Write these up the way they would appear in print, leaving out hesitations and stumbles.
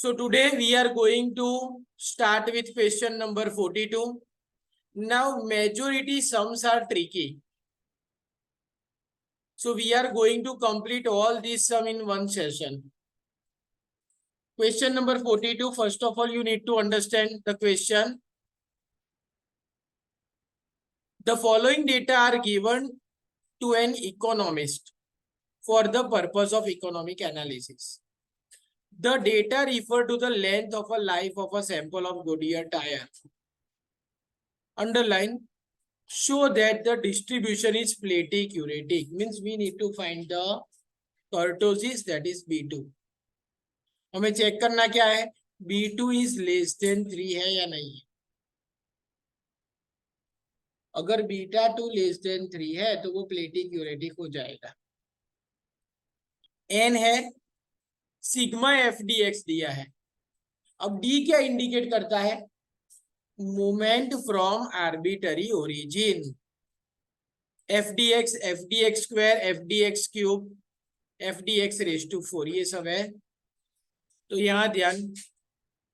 So today we are going to start with question number 42. Now majority sums are tricky. So we are going to complete all these sum in one session. Question number 42. First of all, you need to understand the question. The following data are given to an economist for the purpose of economic analysis. The data refer to the length of a life of a sample of Goodyear tire. Underline, show that the distribution is platy-curatic. Means we need to find the kurtosis, that is B2. हमें check करना क्या है, B2 is less than 3 है या नहीं है. अगर beta 2 less than 3 है तो वो प्लेटी-क्यूरेटिक हो जाएगा. N है, सिग्मा FDX दिया है. अब D क्या इंडिकेट करता है, movement from arbitrary origin. FDX, FDX square, FDX cube, FDX raise to 4, ये सब है. तो यहाँ ध्यान,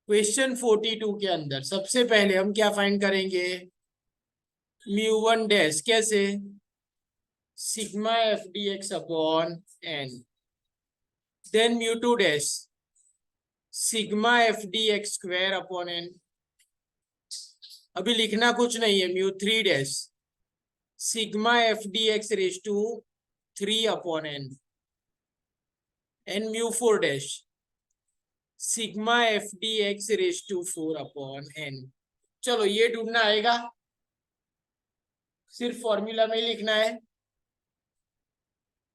क्वेश्चन 42 के अंदर सबसे पहले हम क्या फाइंड करेंगे, म्यू1 डैश. कैसे, sigma FDX upon N. Then mu two dash, sigma FDX square upon N. अभी लिखना कुछ नहीं है. म्यू3 dash, sigma FDX raise to 3 upon N. And म्यू4 dash, sigma FDX raise to 4 upon N. चलो ये ढूंढना आएगा, सिर्फ फॉर्मूला में लिखना है.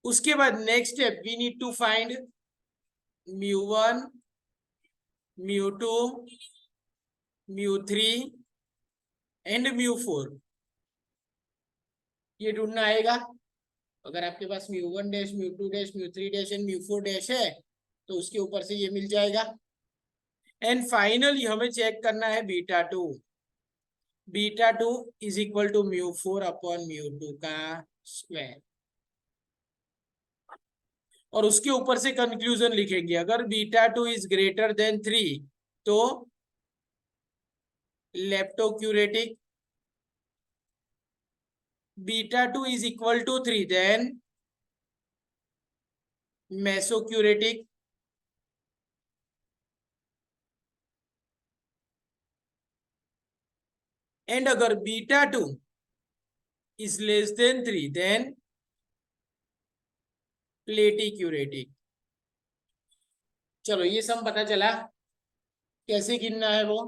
उसके बाद next step, we need to find म्यू1, म्यू2, म्यू3 and म्यू4. ये ढूंढना आएगा. अगर आपके पास म्यू1 डैश, म्यू2 डैश, म्यू3 डैश एंड म्यू4 डैश है तो उसके ऊपर से ये मिल जाएगा. एंड फाइनली हमें चेक करना है beta 2. Beta 2 is equal to म्यू4 अपॉन म्यू2 का स्क्वायर. और उसके ऊपर से कंक्लूजन लिखेंगे. अगर बीटा 2 इज ग्रेटर देन 3 तो leptokurtic. Beta 2 is equal to 3 then mesokurtic. And अगर beta 2 is less than 3 then platykurtic. चलो ये सब पता चला, कैसे गिनना है वो.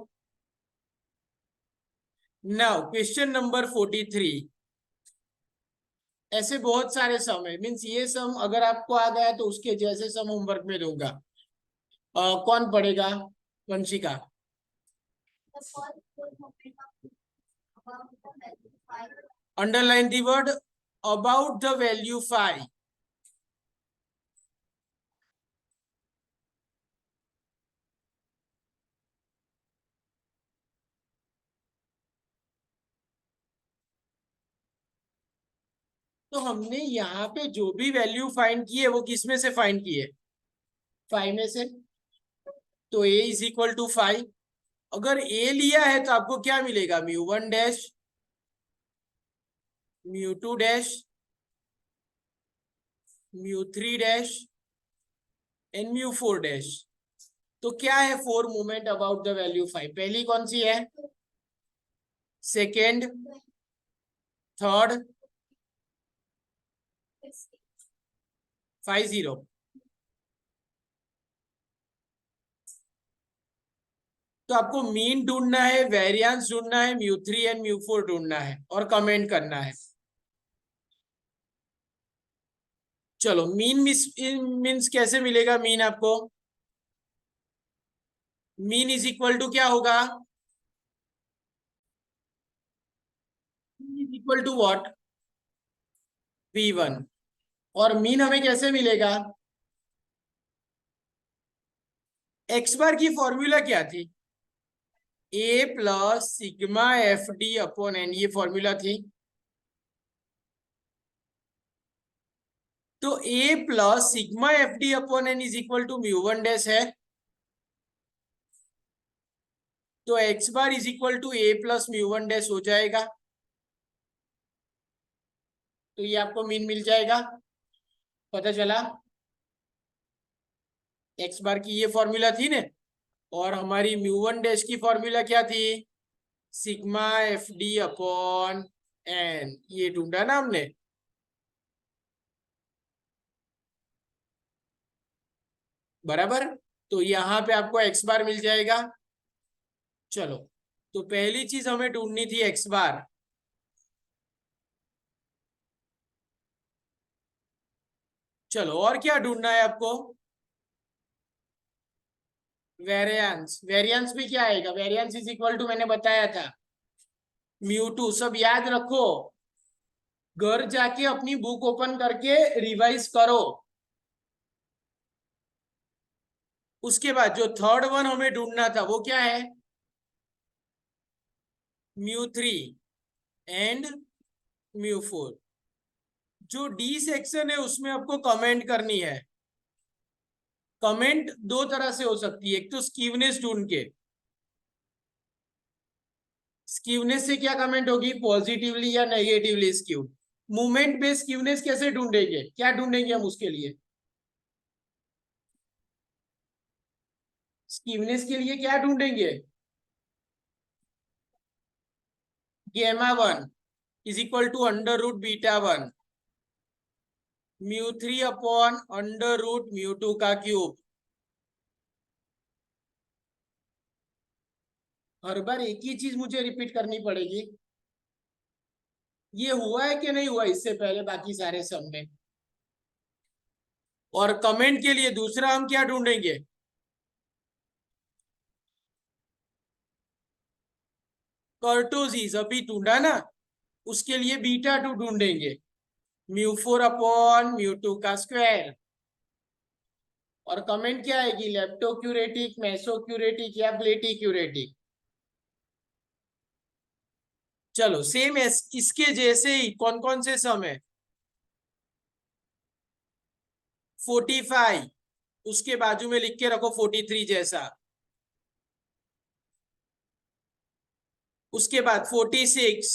Now question number 43. ऐसे बहुत सारे सम है. मीन्स ये सम अगर आपको आ गया तो उसके जैसे सम होमवर्क में दूंगा. कौन पढ़ेगा, Vanshika. Underline the word about the value 5. तो हमने यहाँ पे जो भी वैल्यू फाइंड की है वो किस में से फाइंड की है, 5 में से. तो a इज इक्वल टू 5. अगर a लिया है तो आपको क्या मिलेगा, म्यू1 डैश, म्यू2 डैश, म्यू3 डैश एंड म्यू4 डैश. तो क्या है, 4 मूवमेंट अबाउट द वैल्यू 5. पहली कौन सी है, सेकेंड, थर्ड, 50. तो आपको मीन ढूंढना है, वेरिएंस ढूंढना है, म्यू3 एंड म्यू4 ढूंढना है और कमेंट करना है. चलो मीन मीन्स कैसे मिलेगा मीन आपको, मीन इज इक्वल टू क्या होगा, is equal to what, V1. और मीन हमें कैसे मिलेगा, एक्स बार की फॉर्मूला क्या थी, a plus sigma FD upon N, ये फॉर्मूला थी. तो a plus sigma FD upon N is equal to mu one dash है. तो X bar is equal to A plus mu one dash हो जाएगा। तो ये आपको मीन मिल जाएगा, पता चला। एक्स बार की ये फॉर्मूला थी ने, और हमारी म्यू वन डैश की फॉर्मूला क्या थी, sigma F D upon N, ये ढूंढा ना हमने। बराबर, तो यहां पे आपको एक्स बार मिल जाएगा। चलो, तो पहली चीज हमें ढूंढनी थी एक्स बार। चलो, और क्या ढूंढना है आपको, वेरिएंस। वेरिएंस भी क्या आएगा, वेरिएंस इज इक्वल टू, मैंने बताया था, म्यू टू। सब याद रखो, घर जाके अपनी बुक ओपन करके रिवाइज करो। उसके बाद जो थर्ड वन हमें ढूंढना था वो क्या है, mu three and mu four. जो डी सेक्शन है उसमें आपको कमेंट करनी है। कमेंट दो तरह से हो सकती है, एक तो स्कीवनेस ढूंढ के। स्कीवनेस से क्या कमेंट होगी, पॉजिटिवली या नेगेटिवली स्क्यूड। मूवमेंट बेस्ड स्कीवनेस कैसे ढूंढेंगे, क्या ढूंढेंगे हम उसके लिए, स्कीवनेस के लिए क्या ढूंढेंगे, gamma one is equal to under root beta one mu three upon under root mu two का क्यूब। हर बार एक ही चीज मुझे रिपीट करनी पड़ेगी। ये हुआ है कि नहीं हुआ इससे पहले बाकी सारे सब में। और कमेंट के लिए दूसरा हम क्या ढूंढेंगे, कर्टोजीज अभी ढूंढा ना, उसके लिए बीटा टू ढूंढेंगे, mu four upon mu two का स्क्वायर। और कमेंट क्या आएगी, लेप्टोक्यूरेटिक, मेसोक्यूरेटिक या प्लेटिक्यूरेटिक। चलो, सेम इसके जैसे ही कौन कौन से सम है, 45, उसके बाजू में लिख के रखो 43 जैसा। उसके बाद 46,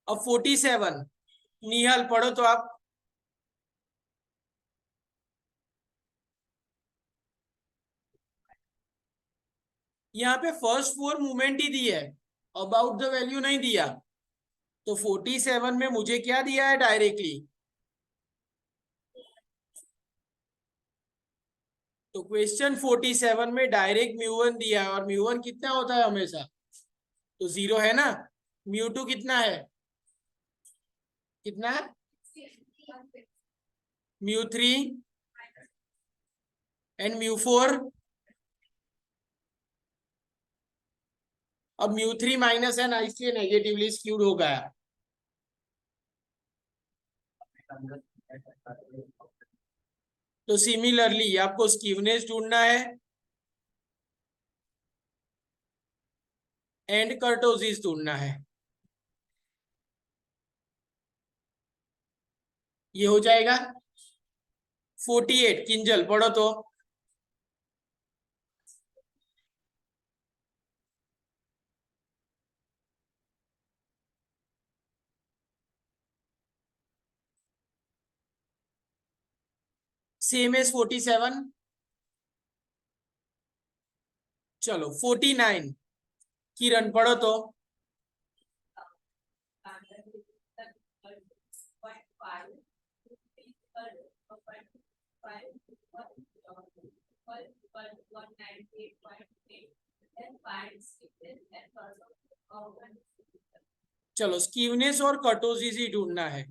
अब 47। निहाल पढ़ो तो आप। यहाँ पे फर्स्ट फोर मूवमेंट ही दी है, अबाउट द वैल्यू नहीं दिया। तो 47 में मुझे क्या दिया है डायरेक्टली, तो क्वेश्चन 47 में डायरेक्ट म्यू वन दिया है, और म्यू वन कितना होता है हमेशा, तो 0 है ना। म्यू टू कितना है, कितना, mu three and mu four. अब म्यू थ्री माइनस है ना, इसलिए नेगेटिवली स्क्यूड हो गया। तो सिमिलरली आपको स्क्यूनेस ढूंढना है एंड कर्टोसिस ढूंढना है। ये हो जाएगा 48, किंजल पढ़ो तो। Same as 47। चलो 49, किरण पढ़ो तो। चलो, स्कीवनेस और कर्टोसिस ही ढूंढना है।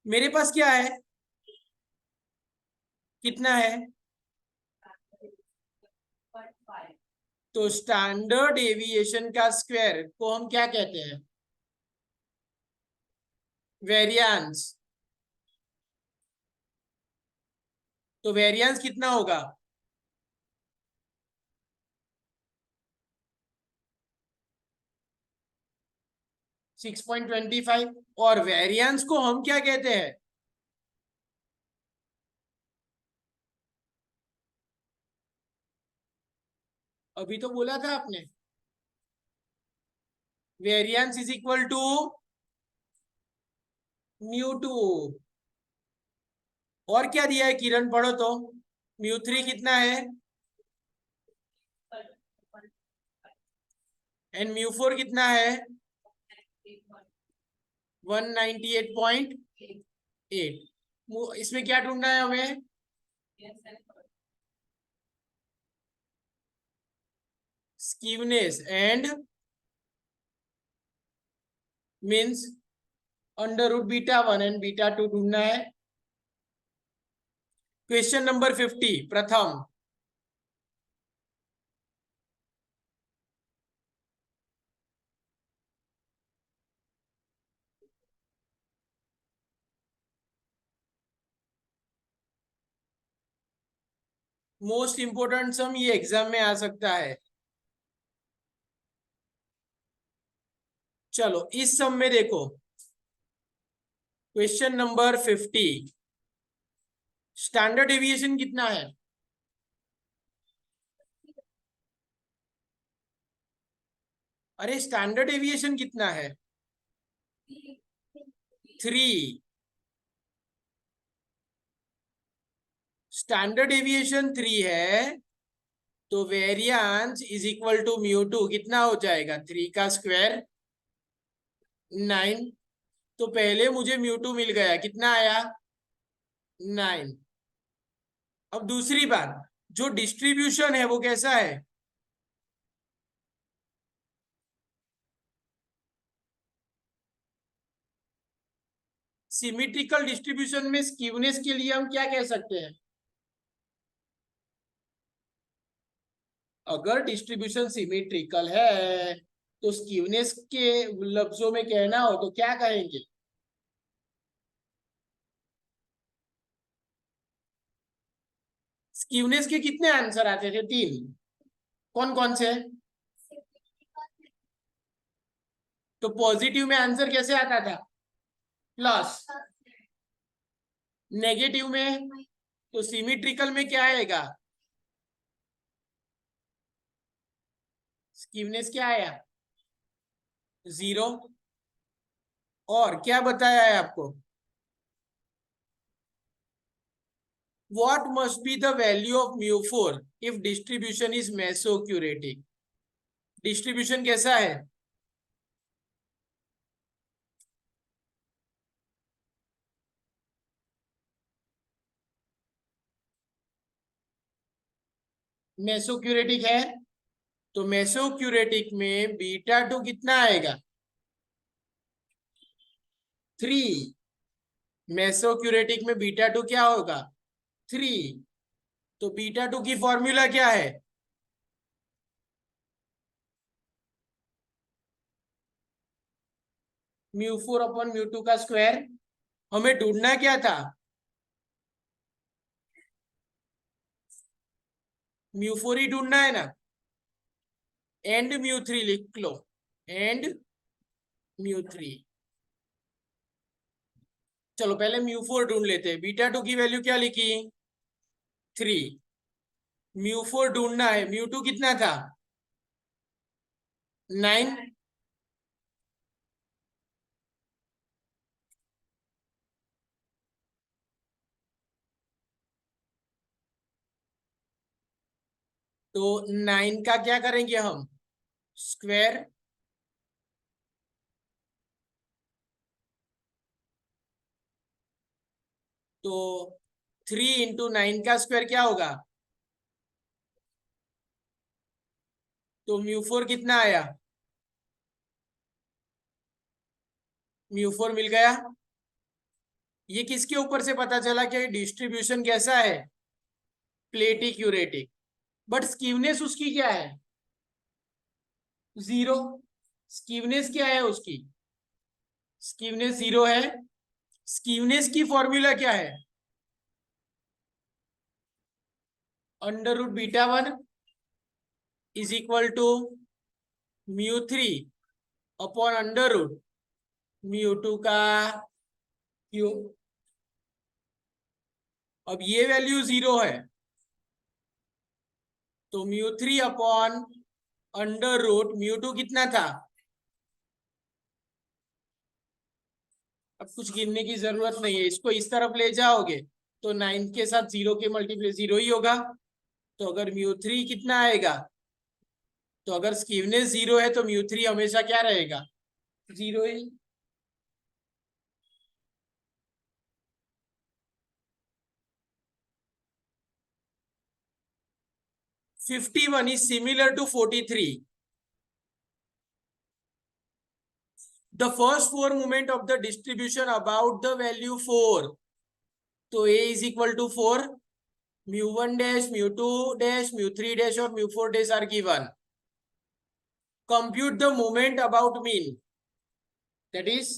मेरे पास क्या है, कितना है, तो स्टैंडर्ड एविएशन का स्क्वायर को हम क्या कहते हैं, वेरिएंस। तो वेरिएंस कितना होगा, 6.25। और वेरिएंस को हम क्या कहते हैं, अभी तो बोला था आपने, variance is equal to mu 2। और क्या दिया है किरण, पढ़ो तो। म्यू 3 कितना है एंड म्यू 4 कितना है 198.8। इसमें क्या ढूंढना है हमें, स्कीवनेस एंड मीन्स √β1 एंड β2 ढूंढना है। क्वेश्चन नंबर 50 प्रथम, मोस्ट इंपोर्टेंट सम, ये एग्जाम में आ सकता है। चलो इस सम में देखो, क्वेश्चन नंबर 50, स्टैंडर्ड डेविएशन कितना है, अरे स्टैंडर्ड डेविएशन कितना है 3। स्टैंडर्ड डेविएशन 3 है, तो variance is equal to mu 2 कितना हो जाएगा 3 का स्क्वायर 9। तो पहले मुझे म्यू 2 मिल गया, कितना आया 9। अब दूसरी बात, जो डिस्ट्रीब्यूशन है वो कैसा है, सिमेट्रिकल डिस्ट्रीब्यूशन में स्क्यूनेस के लिए हम क्या कह सकते हैं, अगर डिस्ट्रीब्यूशन सिमेट्रिकल है तो स्क्यूनेस के लफ्जों में कहना हो तो क्या कहेंगे, स्क्यूनेस के कितने आंसर आते थे 3, कौन कौन से, तो पॉजिटिव में आंसर कैसे आता था प्लस, नेगेटिव में, तो सिमेट्रिकल में क्या आएगा, स्क्यूनेस क्या आया 0। और क्या बताया है आपको, what must be the value of mu 4 if distribution is mesocuratic, distribution कैसा है, मेसोक्यूरेटिक है, तो मेसोक्यूरेटिक में β2 कितना आएगा 3। मेसोक्यूरेटिक में β2 क्या होगा 3, तो β2 की फॉर्मूला क्या है, म्यू 4/म्यू 2 का स्क्वायर। हमें ढूंढना क्या था, म्यू 4 ही ढूंढना है ना, एंड म्यू 3 लिख लो, एंड म्यू 3। चलो पहले म्यू 4 ढूंढ लेते हैं, β2 की वैल्यू क्या लिखी 3, म्यू 4 ढूंढना है, म्यू 2 कितना था 9, तो 9 का क्या करेंगे हम स्क्वायर, तो 3 × 9 का स्क्वायर क्या होगा, तो म्यू 4 कितना आया, म्यू 4 मिल गया। ये किसके ऊपर से पता चला कि डिस्ट्रीब्यूशन कैसा है प्लेटी क्यूरेटिक, बट स्कीवनेस उसकी क्या है 0। स्कीवनेस क्या है उसकी, स्कीवनेस 0 है। स्कीवनेस की फॉर्मूला क्या है √β1 इज इक्वल टू म्यू 3/√म्यू 2 का क्यूब। अब ये वैल्यू 0 है, तो mu 3 upon under root mu 2 कितना था? अब कुछ गिनने की जरूरत नहीं है, इसको इस तरफ ले जाओगे तो 9 के साथ 0 के मल्टीप्लाई 0 ही होगा। तो अगर म्यू 3 कितना आएगा, तो अगर स्कीवनेस 0 है तो म्यू 3 हमेशा क्या रहेगा? 0 ही। 51 is similar to 43. The first four moment of the distribution about the value 4. तो a is equal to 4, mu 1 dash, mu 2 dash, mu 3 dash और mu 4 dash are given. Compute the moment about mean. That is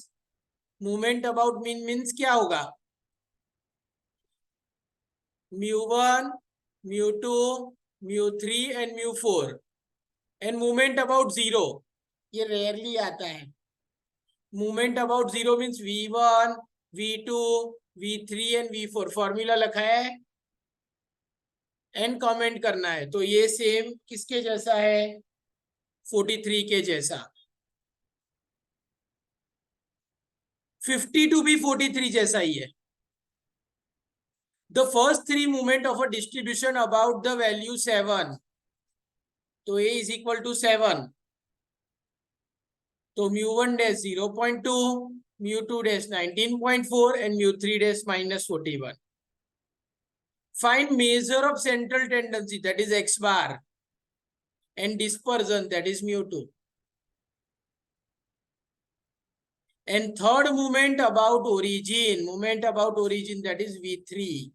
moment about mean means क्या होगा? Mu 1, mu 2, mu 3 and mu 4 and movement about 0 ये rarely आता है। Movement about 0 means v1, v2, v3 and v4 formula लिखा है and comment करना है। तो ये सेम किसके जैसा है? 43 के जैसा। 52 भी 43 जैसा ही है। The first three movement of a distribution about the value 7, तो a इज इक्वल टू 7। तो mu 1 dash 0.2, mu 2 dash 19.4 and mu 3 dash -41. Find measure of central tendency, that is x bar, and dispersion, that is mu 2. And third moment about origin, that is v3.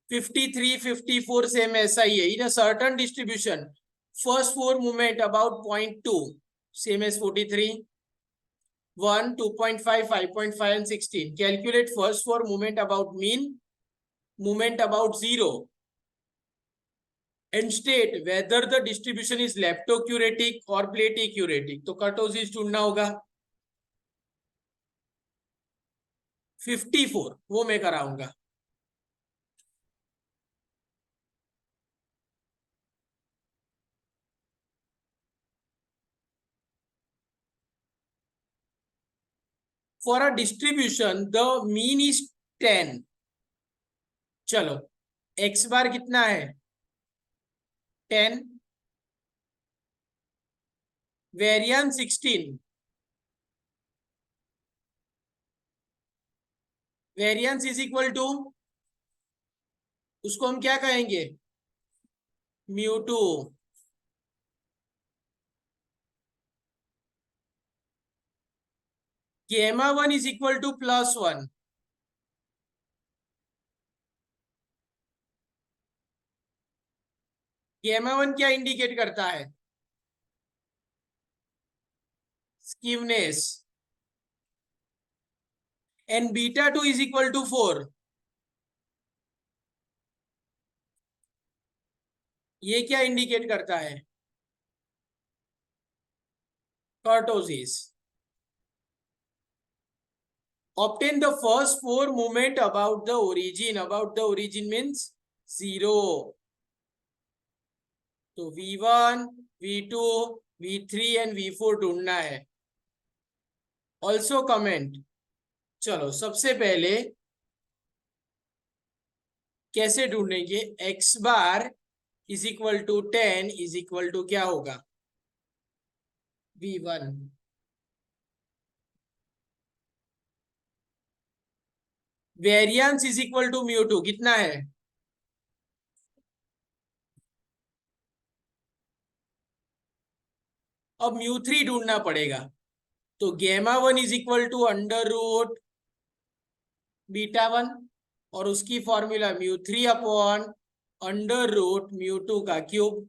(53, 54) same ऐसा ही है। In a certain distribution, first four moment about 0.2 same as 43. 1, 2.5, 5.5 and 16. Calculate first four moment about mean, moment about 0, and state whether the distribution is leptocuretic or platycuretic. तो kurtosis ढूंढना होगा। 54 वो मैं कराऊंगा। For a distribution the mean is 10. चलो x बार कितना है? 10, variance 16, variance is equal to, उसको हम क्या कहेंगे? म्यू 2। गेमा 1 इज इक्वल टू +1। गेमा 1 क्या इंडिकेट करता है? Skewness. And beta 2 is equal to 4। ये क्या इंडिकेट करता है? Kurtosis. Obtain the first four moment about the origin. About the origin means 0. तो v1, v2, v3 and v4 ढूंढना है। Also comment. चलो सबसे पहले कैसे ढूंढेंगे? x bar is equal to 10 is equal to क्या होगा? v1। Variance is equal to mu 2 कितना है? अब म्यू 3 ढूंढना पड़ेगा। तो gamma 1 is equal to under root beta 1 और उसकी formula mu 3 upon under root mu 2 का क्यूब।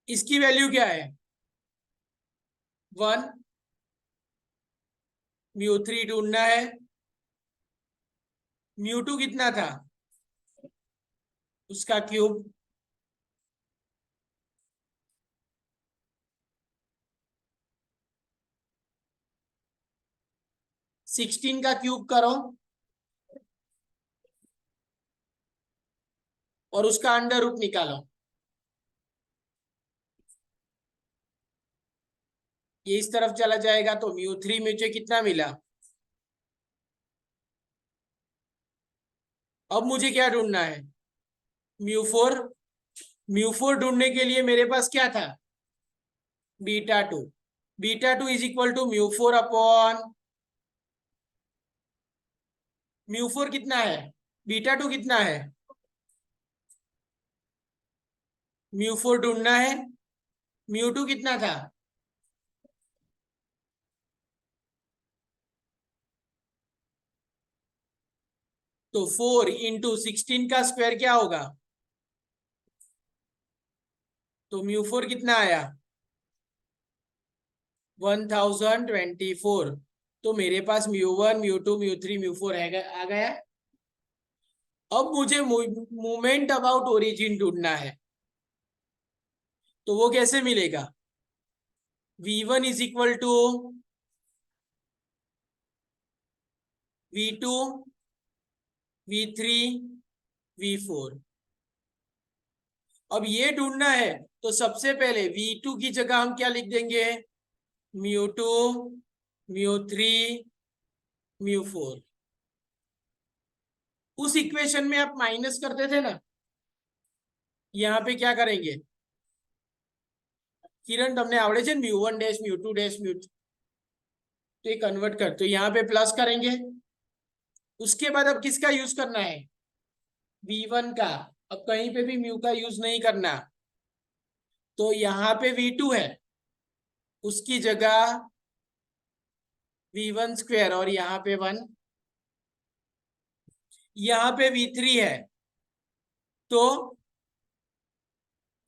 इसकी वैल्यू क्या है? 1। म्यू 3 ढूंढना है। म्यू 2 कितना था? उसका क्यूब। 16 का क्यूब करो और उसका अंडर रूट निकालो। ये इस तरफ चला जाएगा तो μ3 मुझे कितना मिला। अब मुझे क्या ढूंढना है, μ4। μ4 ढूंढने के लिए मेरे पास क्या था, β2। β2 इज इक्वल टू μ4 अपॉन μ4 कितना है, β2 कितना है, μ4 ढूंढना है, μ2 कितना था, तो 4 इंटू 16 का स्क्वायर क्या होगा, तो μ4 कितना आया 1024। तो मेरे पास μ1 μ2 μ3 μ4 है आ गया। अब मुझे मोमेंट अबाउट ओरिजिन ढूंढना है, तो वो कैसे मिलेगा, v1 is equal to v2 v3 v4। अब ये ढूंढना है तो सबसे पहले v2 की जगह हम क्या लिख देंगे, μ2 μ3 μ4। उस इक्वेशन में आप माइनस करते थे ना, यहाँ पे क्या करेंगे, किरण तुमने आवड़े छे μ1 डैश μ2 डैश μ3, तो ये कन्वर्ट कर, तो यहाँ पे प्लस करेंगे। उसके बाद अब किसका यूज करना है, v1 का। अब कहीं पे भी म्यू का यूज नहीं करना, तो यहाँ पे v2 है, उसकी जगह v1 स्क्वायर और यहाँ पे 1। यहाँ पे v3 है तो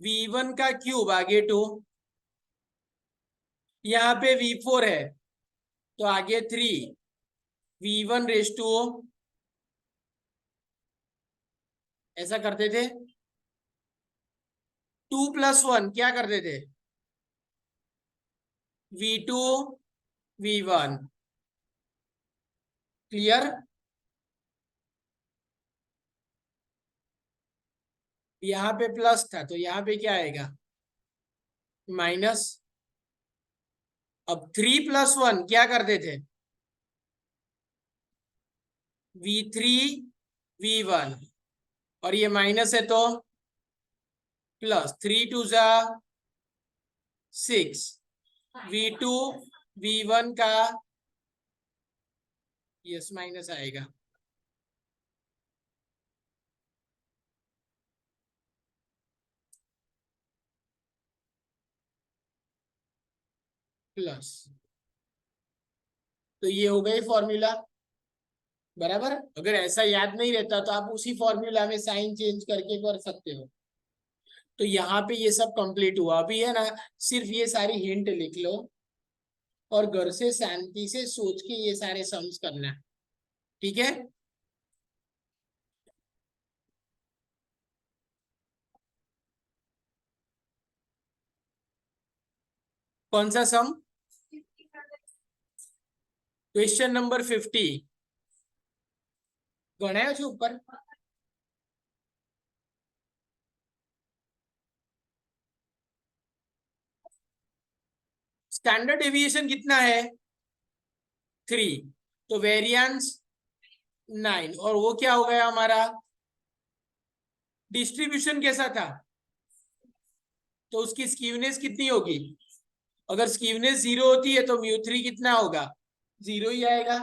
v1 का क्यूब आगे 2। यहाँ पे v4 है तो आगे 3, v1 रेज टू, ऐसा करते थे। 2 + 1 क्या करते थे, v2 v1। क्लियर, यहाँ पे प्लस था तो यहाँ पे क्या आएगा, माइनस। अब 3 + 1 क्या करते थे, v3 v1, और ये माइनस है तो प्लस, 3 2 जा 6, v2 v1 का यस माइनस आएगा। प्लस, तो ये हो गई फॉर्मूला बराबर। अगर ऐसा याद नहीं रहता तो आप उसी फॉर्मूला में साइन चेंज करके कर सकते हो। तो यहाँ पे ये सब कंप्लीट हुआ। अभी है ना, सिर्फ ये सारी हिंट लिख लो और घर से शांति से सोच के ये सारे सम्स करना, ठीक है। कौन सा सम, क्वेश्चन नंबर 50 गणायो छे ऊपर, स्टैंडर्ड डेविएशन कितना है 3, तो वेरिएंस 9, और वो क्या हो गया हमारा, डिस्ट्रीब्यूशन कैसा था, तो उसकी स्कीवनेस कितनी होगी, अगर स्कीवनेस 0 होती है तो μ3 कितना होगा, 0 ही आएगा।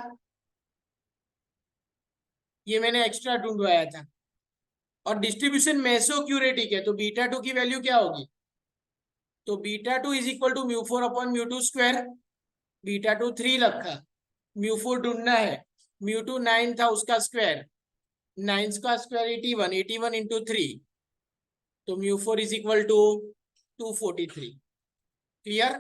ये मैंने एक्स्ट्रा ढूंढवाया था। और डिस्ट्रीब्यूशन मेसोक्यूरेटिक है तो β2 की वैल्यू क्या होगी, तो β2 is equal to μ4 upon μ2 square. β2 3 रखा, μ4 ढूंढना है, μ2 9 था उसका स्क्वायर, 9 का स्क्वायर 81, 81 इंटू 3, तो μ4 इज इक्वल टू 243। क्लियर।